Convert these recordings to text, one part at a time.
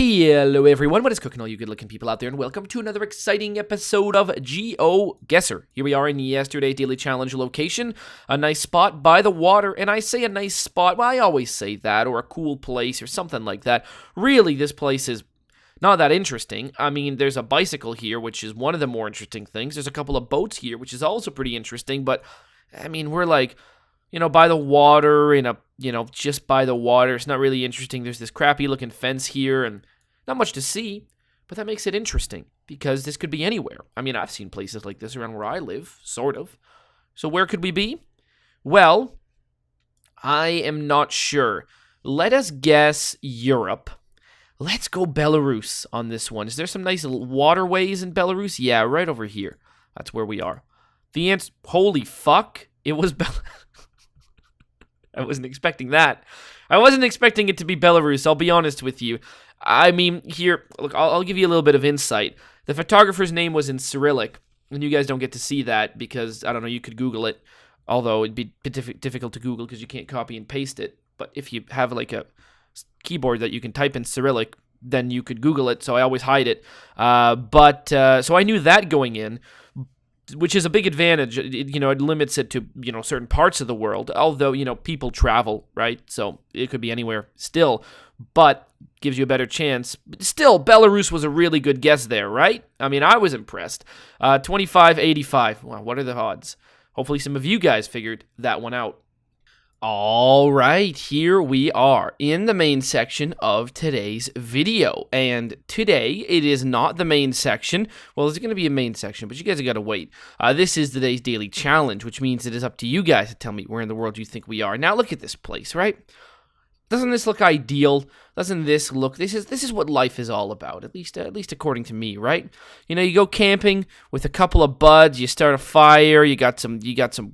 Hello everyone, what is cooking all you good looking people out there, and welcome to another exciting episode of GeoGuessr. Here we are in yesterday's daily challenge location, a nice spot by the water, and I say a nice spot, well I always say that, or a cool place or something like that. Really, this place is not that interesting. I mean, there's a bicycle here, which is one of the more interesting things. There's a couple of boats here, which is also pretty interesting, but I mean, we're like, by the water, just by the water. It's not really interesting. There's this crappy looking fence here and not much to see, but that makes it interesting because this could be anywhere. I mean, I've seen places like this around where I live, sort of. So where could we be? Well, I am not sure. Let us guess Europe. Let's go Belarus on this one. Is there some nice waterways in Belarus? Yeah, right over here. That's where we are. The answer, holy fuck, it was Belarus. I wasn't expecting that. I wasn't expecting it to be Belarus, I'll be honest with you. I mean, here, look, I'll give you a little bit of insight. The photographer's name was in Cyrillic, and you guys don't get to see that because, I don't know, you could Google it, although it'd be difficult to Google because you can't copy and paste it. But if you have, like, a keyboard that you can type in Cyrillic, then you could Google it, so I always hide it. So I knew that going in, which is a big advantage. It limits it to, certain parts of the world, although, people travel, right? So it could be anywhere still, but gives you a better chance. Still, Belarus was a really good guess there, right? I mean, I was impressed. 25-85. Wow, what are the odds? Hopefully some of you guys figured that one out. All right, here we are in the main section of today's video, and today it is not the main section. Well, it's going to be a main section, but you guys have got to wait. This is today's daily challenge, which means it is up to you guys to tell me where in the world you think we are. Now, look at this place, right? Doesn't this look ideal? Doesn't this look? This is what life is all about, at least according to me, right? You go camping with a couple of buds, you start a fire, you got some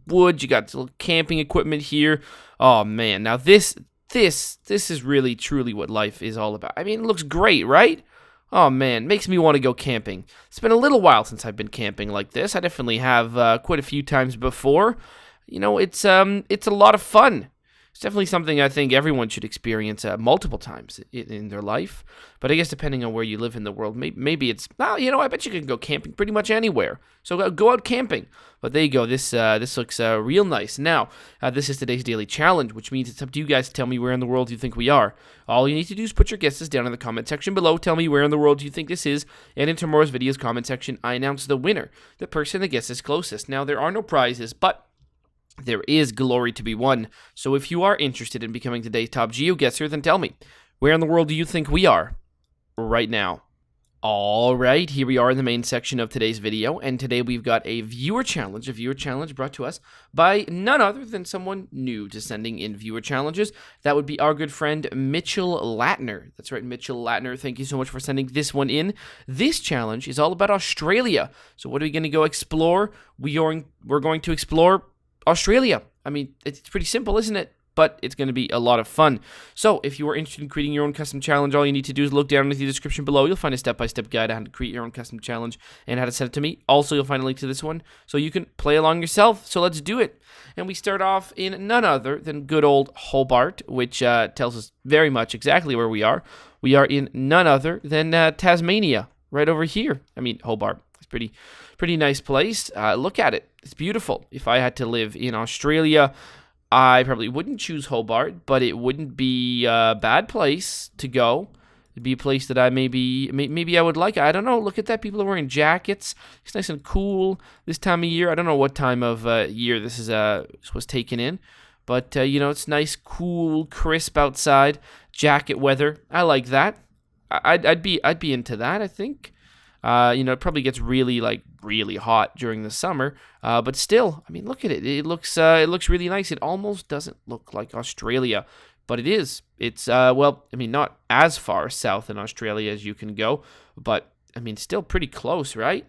wood, you got some camping equipment here. Oh man, now this is really truly what life is all about. I mean, it looks great, right? Oh man, makes me want to go camping. It's been a little while since I've been camping like this. I definitely have quite a few times before. It's a lot of fun. It's definitely something I think everyone should experience multiple times in their life. But I guess depending on where you live in the world, maybe it's, I bet you can go camping pretty much anywhere. So go out camping. But there you go. This looks real nice. Now, this is today's daily challenge, which means it's up to you guys to tell me where in the world you think we are. All you need to do is put your guesses down in the comment section below. Tell me where in the world you think this is. And in tomorrow's video's comment section, I announce the winner, the person that guesses closest. Now, there are no prizes, but there is glory to be won. So if you are interested in becoming today's top GeoGuessr, then tell me, where in the world do you think we are right now? All right, here we are in the main section of today's video, and today we've got a viewer challenge brought to us by none other than someone new to sending in viewer challenges. That would be our good friend Mitchell Latner. That's right, Mitchell Latner. Thank you so much for sending this one in. This challenge is all about Australia. So what are we going to go explore? We're going to explore Australia. I mean, it's pretty simple, isn't it? But it's going to be a lot of fun. So if you are interested in creating your own custom challenge, all you need to do is look down in the description below. You'll find a step-by-step guide on how to create your own custom challenge and how to send it to me. Also, you'll find a link to this one so you can play along yourself. So let's do it. And we start off in none other than good old Hobart, which tells us very much exactly where we are. We are in none other than Tasmania, right over here. I mean, Hobart. It's pretty nice place. Look at it. It's beautiful. If I had to live in Australia, I probably wouldn't choose Hobart, but it wouldn't be a bad place to go. It'd be a place that I maybe I would like. I don't know. Look at that. People are wearing jackets. It's nice and cool this time of year. I don't know what time of year this was taken in, but it's nice, cool, crisp outside. Jacket weather. I like that. I'd be into that, I think. It probably gets really hot during the summer, but still, I mean, look at it. It looks really nice. It almost doesn't look like Australia, but it is. It's not as far south in Australia as you can go, but I mean, still pretty close, right?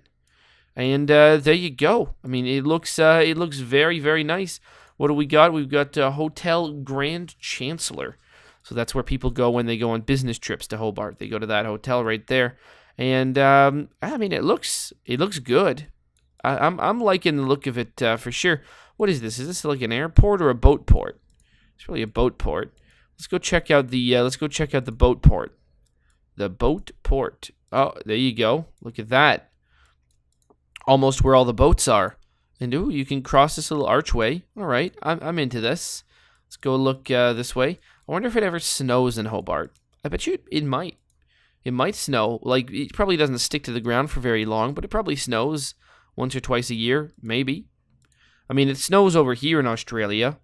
And there you go. I mean, it looks very, very nice. What do we got? We've got Hotel Grand Chancellor. So that's where people go when they go on business trips to Hobart. They go to that hotel right there. And I mean, it looks good. I'm liking the look of it for sure. What is this? Is this like an airport or a boat port? It's really a boat port. Let's go check out the boat port. The boat port. Oh, there you go. Look at that. Almost where all the boats are. And ooh, you can cross this little archway. All right, I'm into this. Let's go look this way. I wonder if it ever snows in Hobart. I bet you it might. It might snow. Like, it probably doesn't stick to the ground for very long, but it probably snows once or twice a year, maybe. I mean, it snows over here in Australia,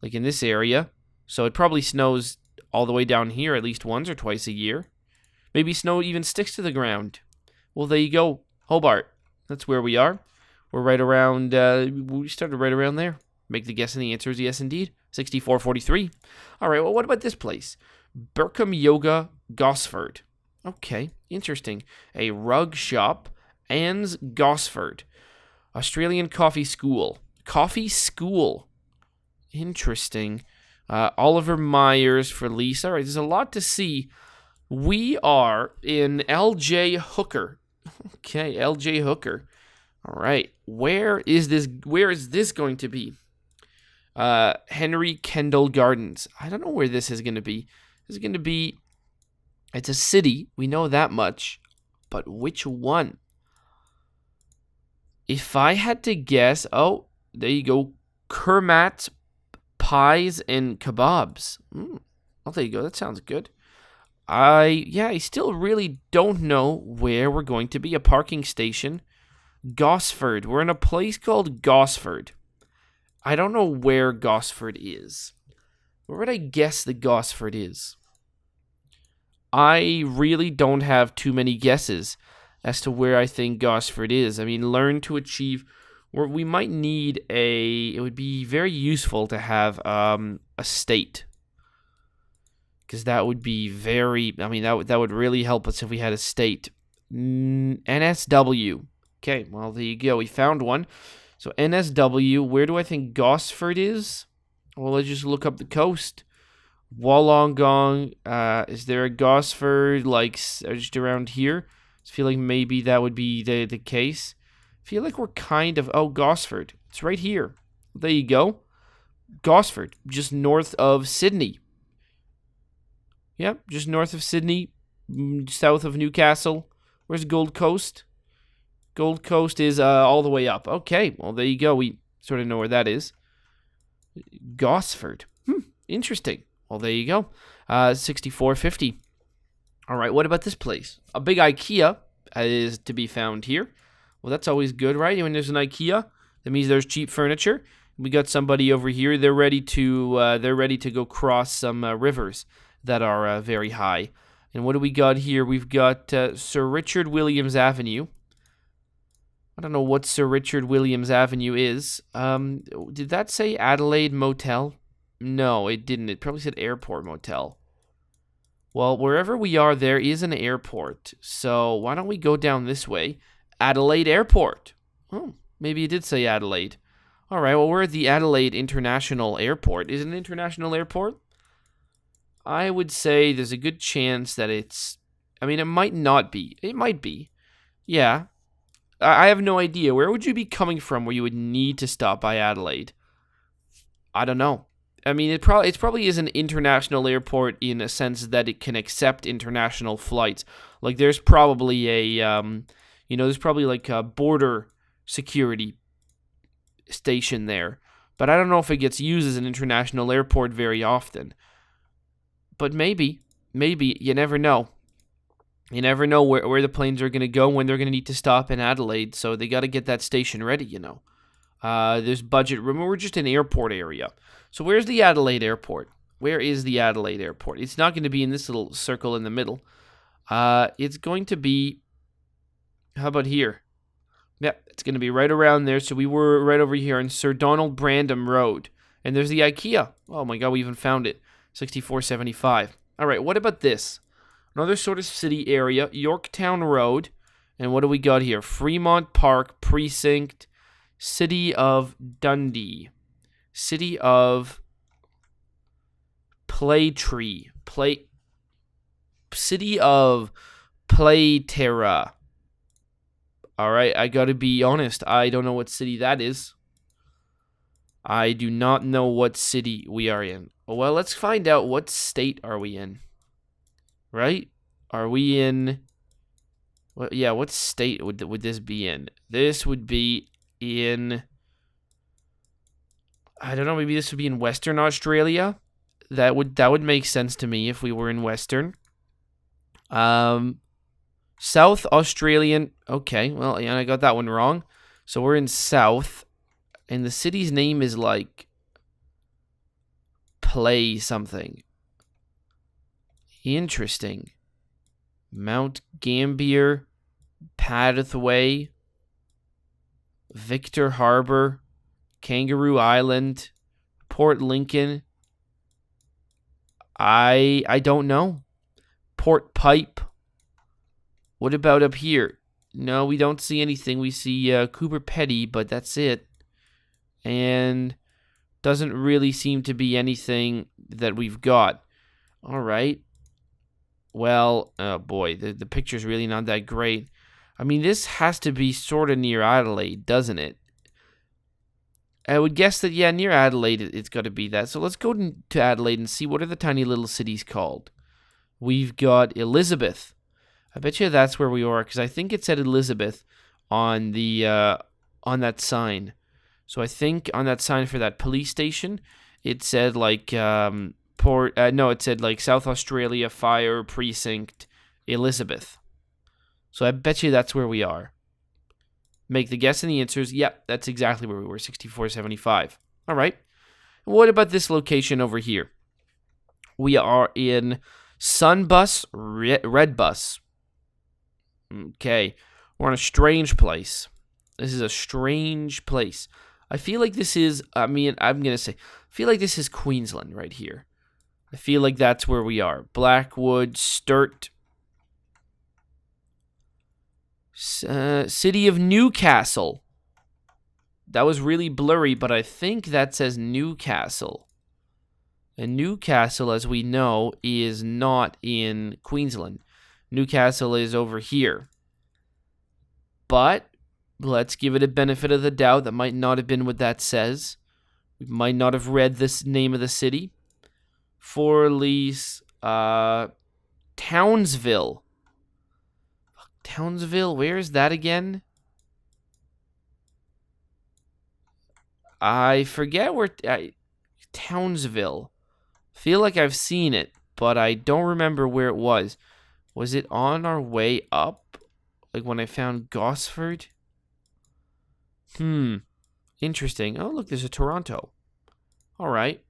like in this area. So it probably snows all the way down here at least once or twice a year. Maybe snow even sticks to the ground. Well, there you go. Hobart. That's where we are. We're right around, we started right around there. Make the guess and the answer is yes, indeed. 6443. All right, well, what about this place? Burkham Yoga, Gosford. Okay, interesting. A rug shop, Anne's Gosford. Australian coffee school. Coffee school. Interesting. Oliver Myers for Lisa. All right, there's a lot to see. We are in LJ Hooker. Okay, LJ Hooker. All right, where is this going to be? Henry Kendall Gardens. I don't know where this is going to be. This is going to be... It's a city. We know that much. But which one? If I had to guess... Oh, there you go. Kermat's Pies and Kebabs. Oh, there you go. That sounds good. I still really don't know where we're going to be. A parking station. Gosford. We're in a place called Gosford. I don't know where Gosford is. Where would I guess that Gosford is? I really don't have too many guesses as to where I think Gosford is. I mean, learn to achieve... We might need it would be very useful to have a state. Because that would be very... I mean, that would really help us if we had a state. NSW. Okay, well, there you go. We found one. So NSW, where do I think Gosford is? Well, let's just look up the coast. Wollongong, is there a Gosford, like, just around here? I feel like maybe that would be the case. I feel like we're kind of... Oh, Gosford. It's right here. There you go. Gosford, just north of Sydney. Yep, just north of Sydney, south of Newcastle. Where's Gold Coast? Gold Coast is all the way up. Okay, well, there you go. We sort of know where that is. Gosford. Interesting. Well, there you go. 6450. All right, what about this place? A big IKEA is to be found here. Well, that's always good, right? When there's an IKEA, that means there's cheap furniture. We got somebody over here. They're ready to go cross some rivers that are very high. And what do we got here? We've got Sir Richard Williams Avenue. I don't know what Sir Richard Williams Avenue is. Did that say Adelaide Motel? No, it didn't. It probably said Airport Motel. Well, wherever we are, there is an airport. So why don't we go down this way? Adelaide Airport. Oh, maybe it did say Adelaide. All right, well, we're at the Adelaide International Airport. Is it an international airport? I would say there's a good chance that it's... I mean, it might not be. It might be. Yeah. I have no idea. Where would you be coming from where you would need to stop by Adelaide? I don't know. I mean, it probably is an international airport in a sense that it can accept international flights. Like, there's probably there's probably like a border security station there. But I don't know if it gets used as an international airport very often. But maybe, you never know. You never know where the planes are going to go, when they're going to need to stop in Adelaide, so they got to get that station ready, you know. There's budget room. We're just in airport area. So where's the Adelaide Airport? Where is the Adelaide Airport? It's not going to be in this little circle in the middle. It's going to be... How about here? Yep, it's going to be right around there. So we were right over here on Sir Donald Brandom Road. And there's the IKEA. Oh my god, we even found it. 6475. All right, what about this? Another sort of city area, Yorktown Road. And what do we got here? Fremont Park Precinct, City of Dundee. City of Playtree. City of Playterra. All right, I got to be honest. I don't know what city that is. I do not know what city we are in. Well, let's find out what state are we in. Right? Are we in... Well, yeah, what state would this be in? This would be in... I don't know, maybe this would be in Western Australia. That would make sense to me if we were in Western. South Australian. Okay, well, yeah, I got that one wrong. So we're in South, and the city's name is like Play something. Interesting. Mount Gambier, Pathway, Victor Harbor, Kangaroo Island, Port Lincoln. I don't know. Port Pipe. What about up here? No, we don't see anything. We see Cooper Petty, but that's it. And doesn't really seem to be anything that we've got. All right. Well, oh boy, the picture's really not that great. I mean, this has to be sort of near Adelaide, doesn't it? I would guess that, yeah, near Adelaide, it's got to be that. So let's go to Adelaide and see what are the tiny little cities called. We've got Elizabeth. I bet you that's where we are, because I think it said Elizabeth on the on that sign. So I think on that sign for that police station, it said like it said like South Australia Fire Precinct Elizabeth. So I bet you that's where we are. Make the guess and the answers. Yep, that's exactly where we were, 6475. All right. What about this location over here? We are in Sunbus Redbus. Okay. We're in a strange place. This is a strange place. I feel like this is, I'm going to say, I feel like this is Queensland right here. I feel like that's where we are. Blackwood, Sturt. City of Newcastle. That was really blurry, but I think that says Newcastle. And Newcastle, as we know, is not in Queensland. Newcastle is over here. But let's give it a benefit of the doubt. That might not have been what that says. We might not have read this name of the city. For lease, Townsville. Townsville, where is that again? I forget where... Townsville. Feel like I've seen it, but I don't remember where it was. Was it on our way up? Like when I found Gosford? Interesting. Oh, look, there's a Toronto. All right.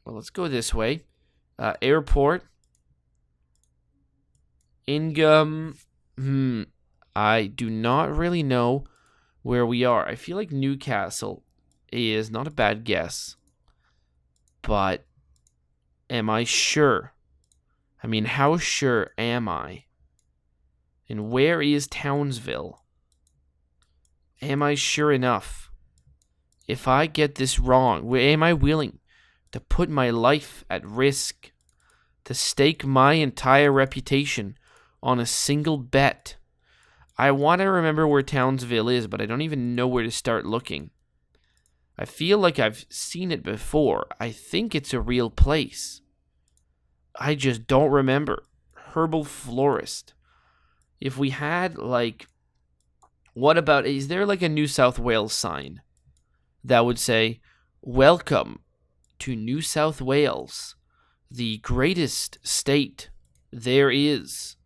Well, let's go this way. Airport. Ingham. I do not really know where we are. I feel like Newcastle is not a bad guess. But am I sure? I mean, how sure am I? And where is Townsville? Am I sure enough? If I get this wrong, am I willing to put my life at risk, to stake my entire reputation on a single bet? I want to remember where Townsville is, but I don't even know where to start looking. I feel like I've seen it before. I think it's a real place. I just don't remember. Herbal Florist. If we had, like... What about... Is there, like, a New South Wales sign that would say, "Welcome to New South Wales, the greatest state there is"?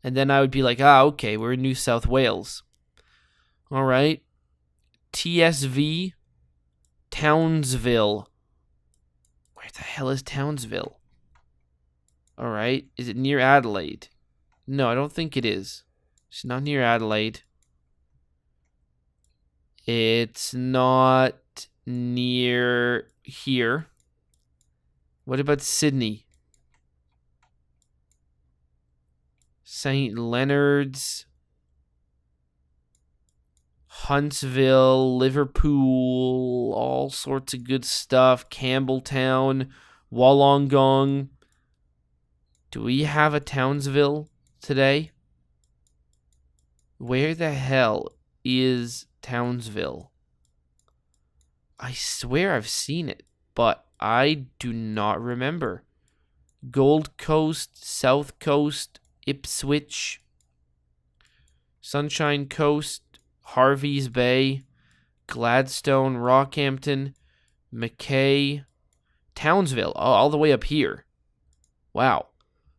And then I would be like, okay, we're in New South Wales. All right. TSV, Townsville. Where the hell is Townsville? All right. Is it near Adelaide? No, I don't think it is. It's not near Adelaide. It's not near here. What about Sydney? St. Leonard's, Huntsville, Liverpool, all sorts of good stuff. Campbelltown, Wollongong. Do we have a Townsville today? Where the hell is Townsville? I swear I've seen it, but I do not remember. Gold Coast, South Coast, Ipswich, Sunshine Coast, Harvey's Bay, Gladstone, Rockhampton, Mackay, Townsville, all the way up here. Wow,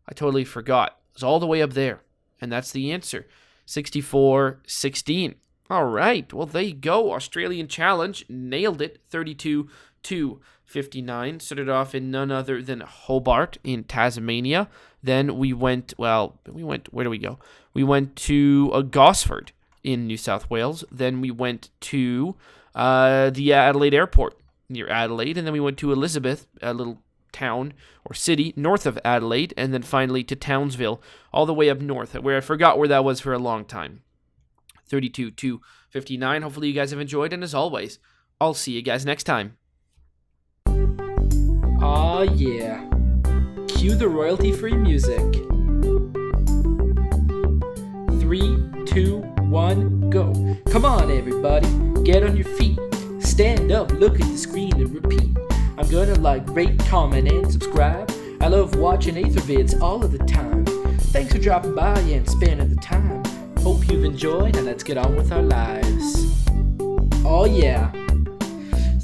I totally forgot. It's all the way up there, and that's the answer. 64-16. All right, well, there you go. Australian Challenge, nailed it. 32-59. Started off in none other than Hobart in Tasmania. Then we went, where do we go? We went to Gosford in New South Wales. Then we went to the Adelaide Airport near Adelaide. And then we went to Elizabeth, a little town or city north of Adelaide. And then finally to Townsville, all the way up north, where I forgot where that was for a long time. 32-59. Hopefully you guys have enjoyed. And as always, I'll see you guys next time. Aw, yeah. Cue the royalty-free music. 3, 2, 1, go. Come on, everybody. Get on your feet. Stand up, look at the screen, and repeat. I'm gonna like, rate, comment, and subscribe. I love watching Ather vids all of the time. Thanks for dropping by and spending the time. Hope you've enjoyed, and let's get on with our lives. Oh yeah.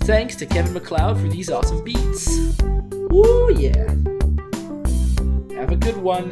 Thanks to Kevin MacLeod for these awesome beats. Woo yeah. Have a good one.